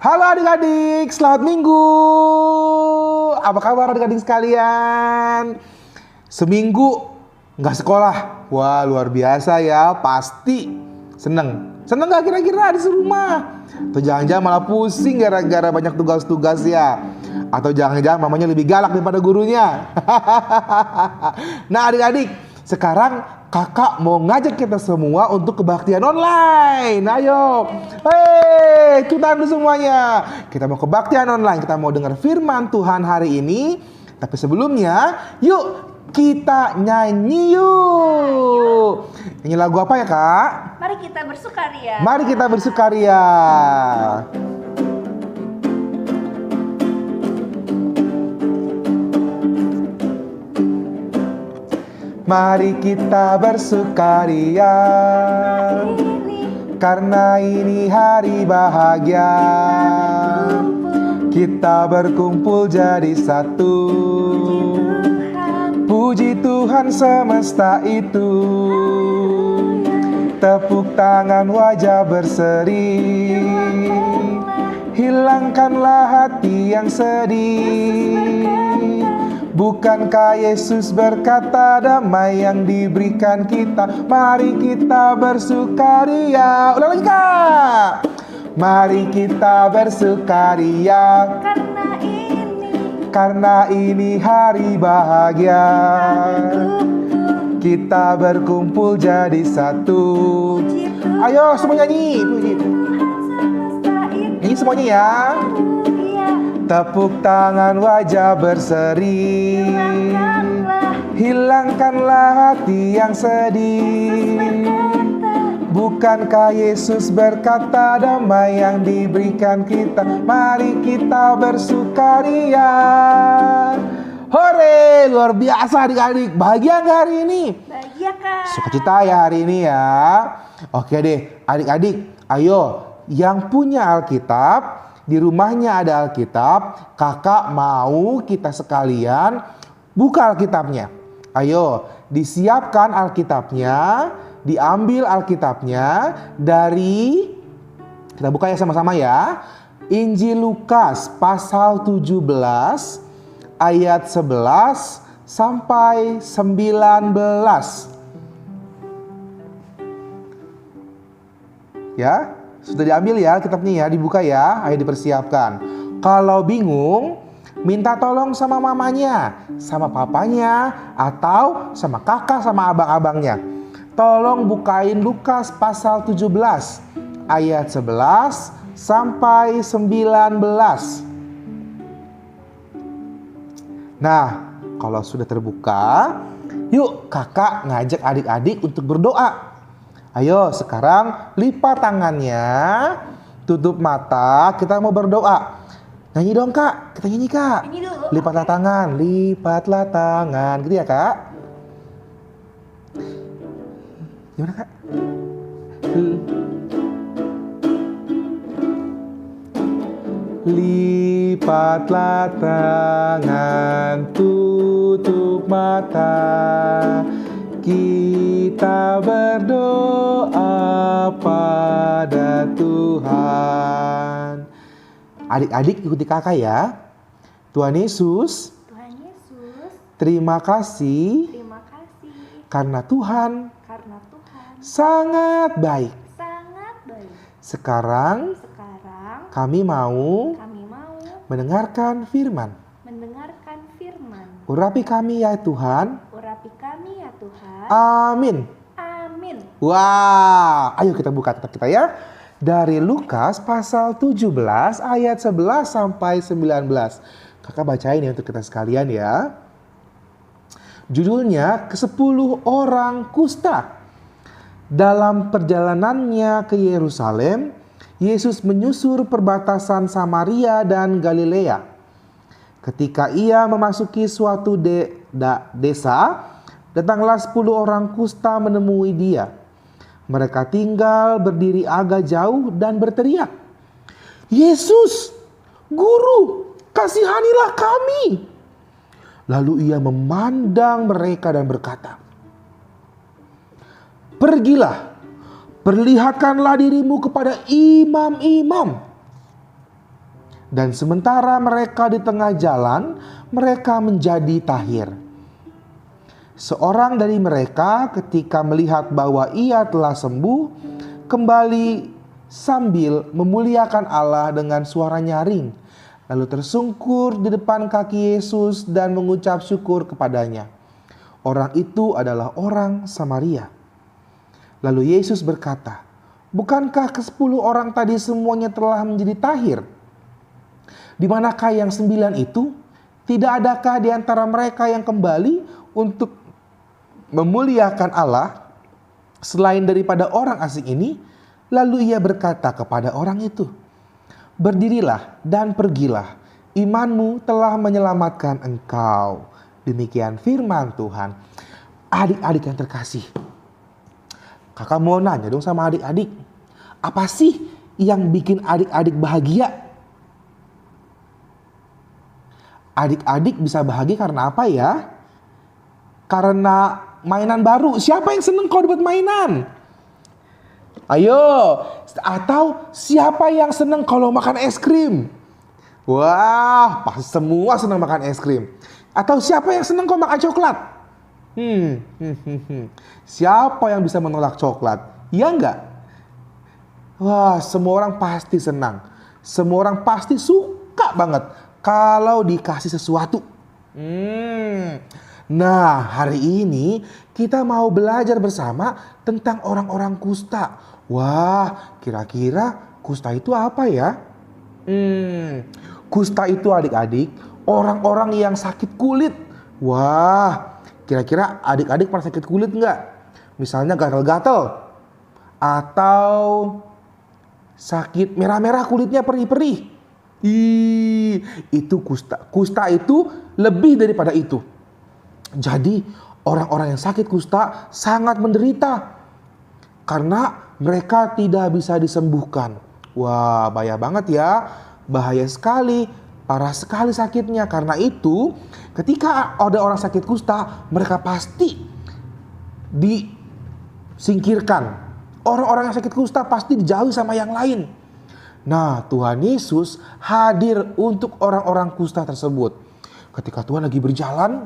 Halo adik-adik, selamat minggu. Apa kabar adik-adik sekalian? Seminggu nggak sekolah. Wah, luar biasa ya, pasti seneng. Seneng nggak kira-kira di rumah? Atau jangan-jangan malah pusing gara-gara banyak tugas-tugas ya? Atau jangan-jangan mamanya lebih galak daripada gurunya? Nah adik-adik, sekarang kakak mau ngajak kita semua untuk kebaktian online. Ayo, hei, tutan dulu semuanya. Kita mau kebaktian online, kita mau dengar firman Tuhan hari ini. Tapi sebelumnya, yuk kita nyanyi yuk. Nyanyi lagu apa ya kak? Mari kita bersukaria. Mari kita bersukaria. Mari kita bersukaria, karena ini hari bahagia. Kita berkumpul jadi satu. Puji Tuhan semesta itu. Tepuk tangan wajah berseri. Hilangkanlah hati yang sedih. Bukankah Yesus berkata damai yang diberikan kita? Mari kita bersukaria. Ulang lagi kak. Mari kita bersukaria, karena ini hari bahagia. Kita berkumpul jadi satu. Ayo semua nyanyi. Nyanyi semuanya ya. Tepuk tangan wajah berseri. Hilangkanlah hati yang sedih. Bukankah Yesus berkata damai yang diberikan kita? Mari kita bersukaria. Hore, luar biasa adik-adik. Bahagia nggak hari ini? Bahagia kak. Sukacita ya hari ini ya. Oke deh adik-adik, ayo yang punya Alkitab, di rumahnya ada Alkitab, kakak mau kita sekalian buka Alkitabnya. Ayo, disiapkan Alkitabnya, diambil Alkitabnya dari, kita buka ya sama-sama ya, Injil Lukas pasal 17 ayat 11 sampai 19. Ya, sudah diambil ya Alkitabnya ya, dibuka ya, ayo dipersiapkan. Kalau bingung, minta tolong sama mamanya, sama papanya, atau sama kakak, sama abang-abangnya. Tolong bukain Lukas pasal 17 ayat 11 sampai 19. Nah, kalau sudah terbuka, yuk kakak ngajak adik-adik untuk berdoa. Ayo sekarang lipat tangannya, tutup mata, kita mau berdoa. Nyanyi dong kak, kita nyanyi kak. Nyanyi dulu. Lipatlah tangan, gitu ya kak. Gimana kak? Lipatlah tangan, tutup mata. Kita berdoa pada Tuhan. Adik-adik ikuti kakak ya. Tuhan Yesus, terima kasih karena Tuhan sangat baik. Sekarang kami mau mendengarkan firman. Urapi kami ya Tuhan. Amin. Wah, ayo kita buka kitab kita ya. Dari Lukas pasal 17 ayat 11 sampai 19. Kakak bacain ya untuk kita sekalian ya. Judulnya ke-10 orang kusta. Dalam perjalanannya ke Yerusalem, Yesus menyusur perbatasan Samaria dan Galilea. Ketika ia memasuki suatu desa, datanglah 10 orang kusta menemui dia. Mereka tinggal berdiri agak jauh dan berteriak, "Yesus, Guru, kasihanilah kami." Lalu ia memandang mereka dan berkata, "Pergilah, perlihatkanlah dirimu kepada imam-imam." Dan sementara mereka di tengah jalan, mereka menjadi tahir. Seorang dari mereka ketika melihat bahwa ia telah sembuh, kembali sambil memuliakan Allah dengan suara nyaring. Lalu tersungkur di depan kaki Yesus dan mengucap syukur kepadanya. Orang itu adalah orang Samaria. Lalu Yesus berkata, "Bukankah ke-10 orang tadi semuanya telah menjadi tahir? Di manakah yang 9 itu? Tidak adakah di antara mereka yang kembali untuk memuliakan Allah selain daripada orang asing ini?" Lalu ia berkata kepada orang itu, "Berdirilah dan pergilah, imanmu telah menyelamatkan engkau." Demikian firman Tuhan. Adik-adik yang terkasih, kakak mau nanya dong sama adik-adik, apa sih yang bikin adik-adik bahagia? Adik-adik bisa bahagia karena apa ya? Karena mainan baru. Siapa yang seneng kalau dapat mainan? Ayo. Atau siapa yang seneng kalau makan es krim? Wah, pasti semua senang makan es krim. Atau siapa yang seneng kalau makan coklat? Siapa yang bisa menolak coklat? Ya enggak? Wah, semua orang pasti senang. Semua orang pasti suka banget kalau dikasih sesuatu. Nah, hari ini kita mau belajar bersama tentang orang-orang kusta. Wah, kira-kira kusta itu apa ya? Kusta itu adik-adik, orang-orang yang sakit kulit. Wah, kira-kira adik-adik pernah sakit kulit nggak? Misalnya gatal-gatal. Atau sakit merah-merah kulitnya perih-perih. Itu kusta. Kusta itu lebih daripada itu. Jadi orang-orang yang sakit kusta sangat menderita karena mereka tidak bisa disembuhkan. Wah, bahaya banget ya. Bahaya sekali, parah sekali sakitnya. Karena itu ketika ada orang sakit kusta, mereka pasti disingkirkan. Orang-orang yang sakit kusta pasti dijauhi sama yang lain. Nah, Tuhan Yesus hadir untuk orang-orang kusta tersebut. Ketika Tuhan lagi berjalan,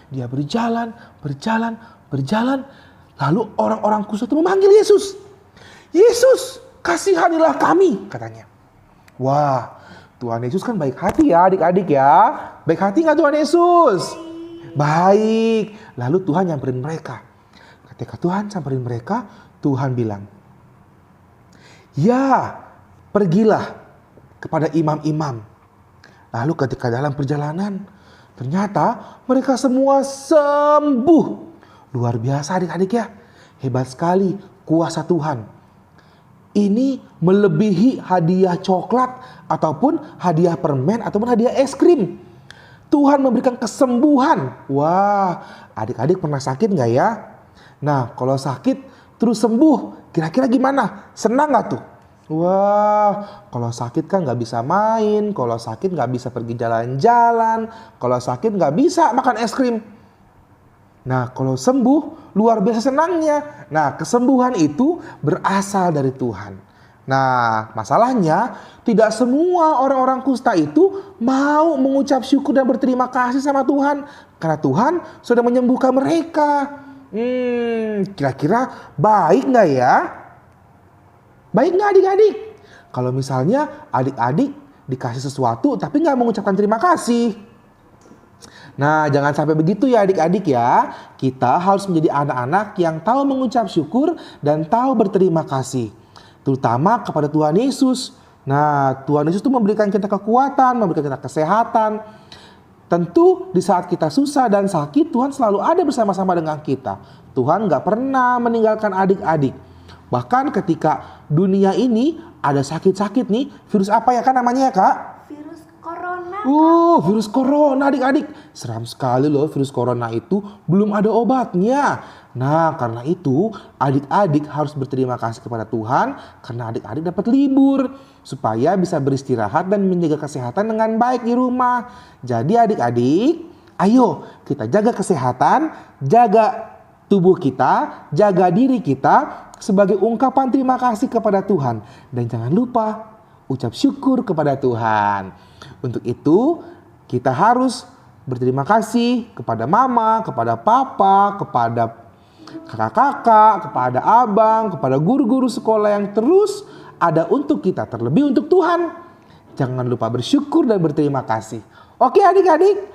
dia berjalan. Lalu orang-orang kusta itu memanggil Yesus. "Yesus, kasihanilah kami," katanya. Wah, Tuhan Yesus kan baik hati ya adik-adik ya. Baik hati gak Tuhan Yesus? Baik. Lalu Tuhan nyamperin mereka. Ketika Tuhan samperin mereka, Tuhan bilang, "Ya, pergilah kepada imam-imam." Lalu ketika dalam perjalanan, ternyata mereka semua sembuh. Luar biasa adik-adik ya. Hebat sekali kuasa Tuhan. Ini melebihi hadiah coklat ataupun hadiah permen ataupun hadiah es krim. Tuhan memberikan kesembuhan. Wah, adik-adik pernah sakit gak ya? Nah, kalau sakit terus sembuh, kira-kira gimana? Senang gak tuh? Wah, kalau sakit kan gak bisa main, kalau sakit gak bisa pergi jalan-jalan, kalau sakit gak bisa makan es krim. Nah, kalau sembuh, luar biasa senangnya. Nah, kesembuhan itu berasal dari Tuhan. Nah, masalahnya tidak semua orang-orang kusta itu mau mengucap syukur dan berterima kasih sama Tuhan. Karena Tuhan sudah menyembuhkan mereka. Kira-kira baik gak ya? Baik gak adik-adik? Kalau misalnya adik-adik dikasih sesuatu tapi gak mengucapkan terima kasih. Nah, jangan sampai begitu ya adik-adik ya. Kita harus menjadi anak-anak yang tahu mengucap syukur dan tahu berterima kasih. Terutama kepada Tuhan Yesus. Nah, Tuhan Yesus itu memberikan kita kekuatan, memberikan kita kesehatan. Tentu di saat kita susah dan sakit, Tuhan selalu ada bersama-sama dengan kita. Tuhan gak pernah meninggalkan adik-adik. Bahkan ketika dunia ini ada sakit-sakit nih, virus apa ya kan namanya ya kak? Virus corona. Virus corona adik-adik. Seram sekali loh virus corona itu, belum ada obatnya. Nah, karena itu adik-adik harus berterima kasih kepada Tuhan karena adik-adik dapat libur supaya bisa beristirahat dan menjaga kesehatan dengan baik di rumah. Jadi adik-adik, ayo kita jaga kesehatan, jaga tubuh kita, jaga diri kita sebagai ungkapan terima kasih kepada Tuhan. Dan jangan lupa ucap syukur kepada Tuhan. Untuk itu kita harus berterima kasih kepada mama, kepada papa, kepada kakak-kakak, kepada abang, kepada guru-guru sekolah yang terus ada untuk kita, terlebih untuk Tuhan. Jangan lupa bersyukur dan berterima kasih. Oke adik-adik?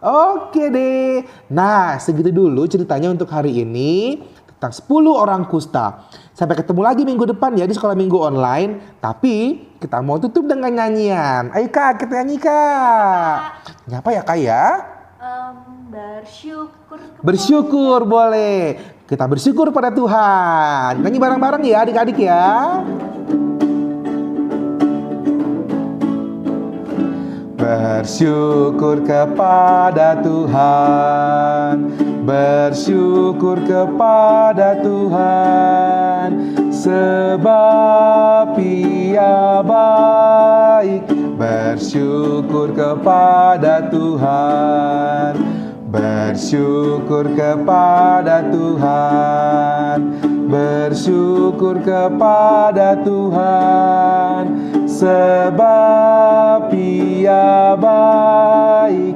Oke deh. Nah, segitu dulu ceritanya untuk hari ini tentang 10 orang kusta. Sampai ketemu lagi minggu depan ya di sekolah minggu online. Tapi kita mau tutup dengan nyanyian. Ayo Kak, kita nyanyi Kak. Nyapa ya Kak ya? Bersyukur. Bersyukur boleh. Kita bersyukur pada Tuhan. Nyanyi bareng-bareng ya adik-adik ya. Bersyukur kepada Tuhan, bersyukur kepada Tuhan, sebab Ia baik. Bersyukur kepada Tuhan, bersyukur kepada Tuhan, bersyukur kepada Tuhan, sebab Ia baik.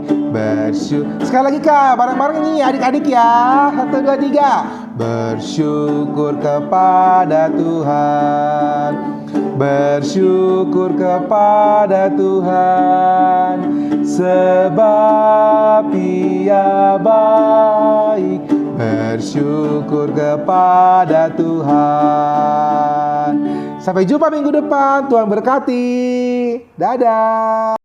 Sekali lagi Kak, bareng-bareng nih adik-adik ya. 1, 2, 3. Bersyukur kepada Tuhan, bersyukur kepada Tuhan, sebab Ia baik. Bersyukur kepada Tuhan. Sampai jumpa minggu depan. Tuhan berkati. Dadah.